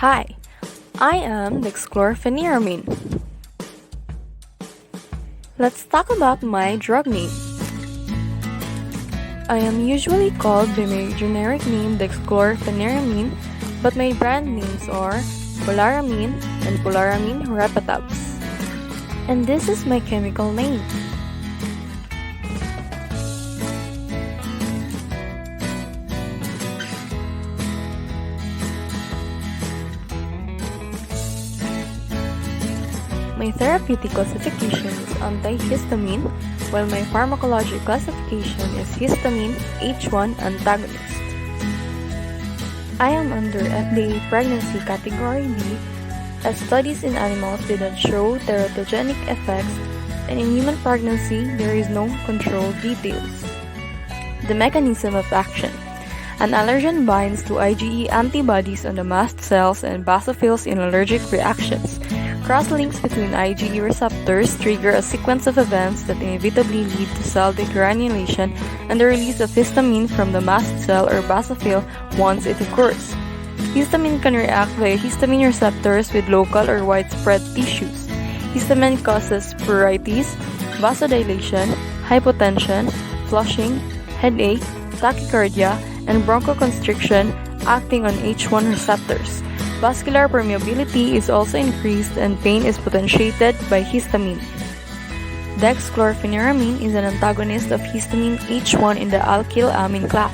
Hi, I am Dexchlorpheniramine. Let's talk about my drug name. I am usually called by my generic name Dexchlorpheniramine, but my brand names are Polaramine and Polaramine Repetabs. And this is my chemical name. My therapeutic classification is antihistamine, while my pharmacologic classification is histamine H1 antagonist. I am under FDA pregnancy category B, as studies in animals did not show teratogenic effects, and in human pregnancy there is no control details. The mechanism of action. An allergen binds to IgE antibodies on the mast cells and basophils in allergic reactions. Cross-links between IgE receptors trigger a sequence of events that inevitably lead to cell degranulation and the release of histamine from the mast cell or basophil once it occurs. Histamine can react via histamine receptors with local or widespread tissues. Histamine causes pruritus, vasodilation, hypotension, flushing, headache, tachycardia, and bronchoconstriction acting on H1 receptors. Vascular permeability is also increased and pain is potentiated by histamine. Dexchlorpheniramine is an antagonist of histamine H1 in the alkylamine class.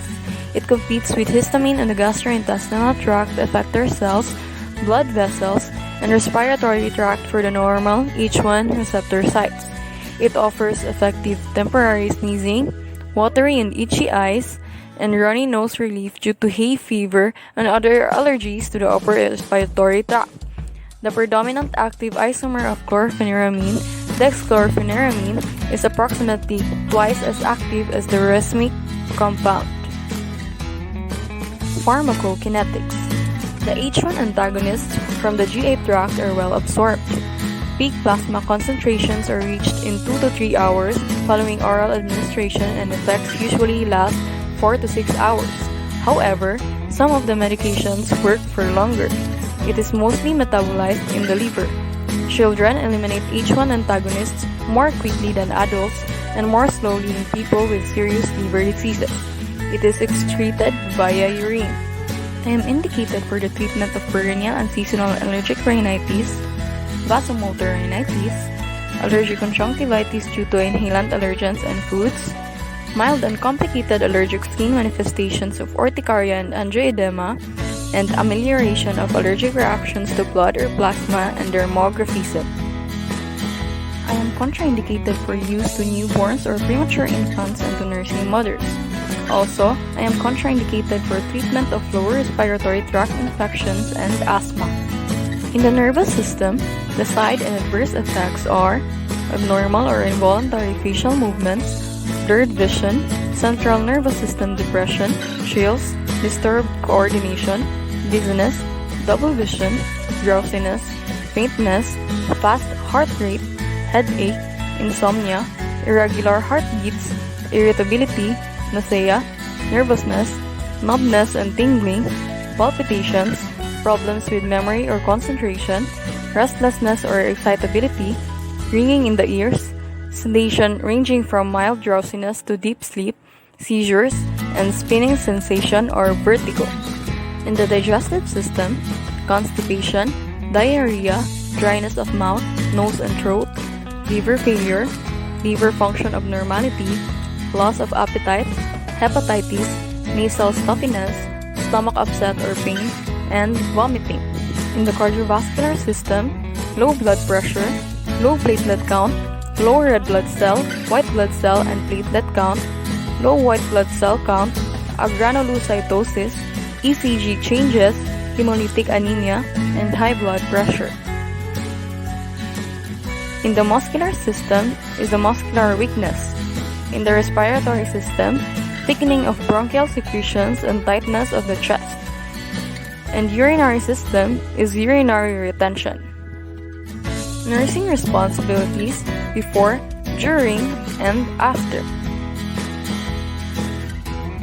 It competes with histamine on the gastrointestinal tract effector cells, blood vessels, and respiratory tract for the normal H1 receptor sites. It offers effective temporary sneezing, watery and itchy eyes, and runny nose relief due to hay fever and other allergies to the upper respiratory tract. The predominant active isomer of chlorpheniramine, dexchlorpheniramine, is approximately twice as active as the racemic compound. Pharmacokinetics. The H1 antagonists from the GI tract are well absorbed. Peak plasma concentrations are reached in 2 to 3 hours following oral administration, and effects usually last 4 to 6 hours. However, some of the medications work for longer. It is mostly metabolized in the liver. Children eliminate H1 antagonists more quickly than adults and more slowly in people with serious liver diseases. It is excreted via urine. I am indicated for the treatment of perennial and seasonal allergic rhinitis, vasomotor rhinitis, allergic conjunctivitis due to inhalant allergens and foods, mild and complicated allergic skin manifestations of urticaria and angioedema, and amelioration of allergic reactions to blood or plasma and dermographism. I am contraindicated for use to newborns or premature infants and to nursing mothers. Also, I am contraindicated for treatment of lower respiratory tract infections and asthma. In the nervous system, the side and adverse effects are abnormal or involuntary facial movements, blurred vision, central nervous system depression, chills, disturbed coordination, dizziness, double vision, drowsiness, faintness, fast heart rate, headache, insomnia, irregular heartbeats, irritability, nausea, nervousness, numbness and tingling, palpitations, problems with memory or concentration, restlessness or excitability, ringing in the ears, sedation ranging from mild drowsiness to deep sleep, seizures, and spinning sensation or vertigo. In the digestive system, constipation, diarrhea, dryness of mouth, nose and throat, liver failure, liver function abnormality, loss of appetite, hepatitis, nasal stuffiness, stomach upset or pain, and vomiting. In the cardiovascular system, low blood pressure, low platelet count, low red blood cell, white blood cell and platelet count, low white blood cell count, agranulocytosis, ECG changes, hemolytic anemia, and high blood pressure. In the muscular system is the muscular weakness. In the respiratory system, thickening of bronchial secretions and tightness of the chest. And urinary system is urinary retention. Nursing responsibilities before, during, and after.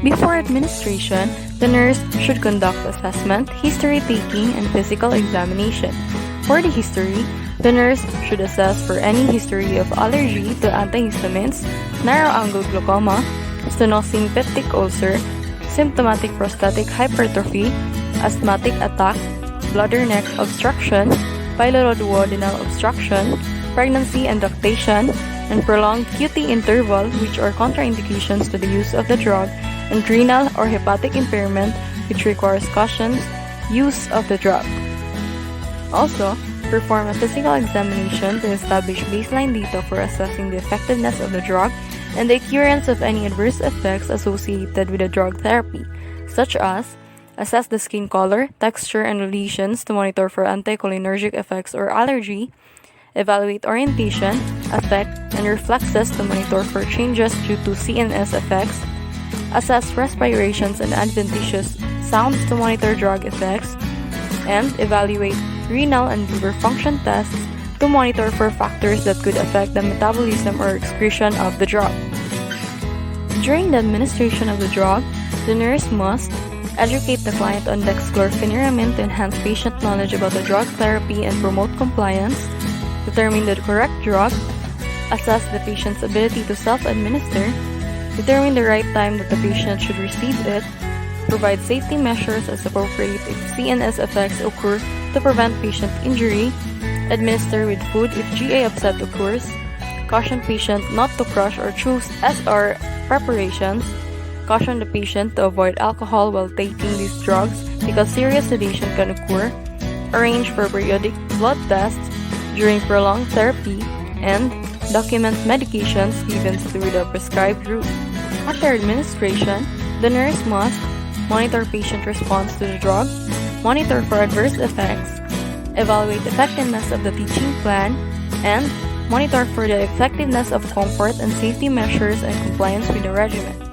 Before administration, The nurse should conduct assessment, history taking, and physical examination. For the history, the nurse should assess for any history of allergy to antihistamines, narrow-angle glaucoma, stenosing peptic ulcer, symptomatic prostatic hypertrophy, asthmatic attack, bladder neck obstruction, pyloroduodenal obstruction, pregnancy and lactation, and prolonged QT interval, which are contraindications to the use of the drug, and renal or hepatic impairment, which requires cautioned use of the drug. Also, perform a physical examination to establish baseline data for assessing the effectiveness of the drug and the occurrence of any adverse effects associated with the drug therapy, such as assess the skin color, texture, and lesions to monitor for anticholinergic effects or allergy, evaluate orientation, effect, and reflexes to monitor for changes due to CNS effects, assess respirations and adventitious sounds to monitor drug effects, and evaluate renal and liver function tests to monitor for factors that could affect the metabolism or excretion of the drug. During the administration of the drug, the nurse must educate the client on Dexchlorpheniramine to enhance patient knowledge about the drug therapy and promote compliance, determine the correct drug, assess the patient's ability to self-administer, determine the right time that the patient should receive it, provide safety measures as appropriate if CNS effects occur to prevent patient injury, administer with food if GA upset occurs, caution patient not to crush or chew SR preparations, caution the patient to avoid alcohol while taking these drugs because serious sedation can occur, arrange for periodic blood tests during prolonged therapy, and document medications given through the prescribed route. After administration, the nurse must monitor patient response to the drug, monitor for adverse effects, evaluate effectiveness of the teaching plan, and monitor for the effectiveness of comfort and safety measures and compliance with the regimen.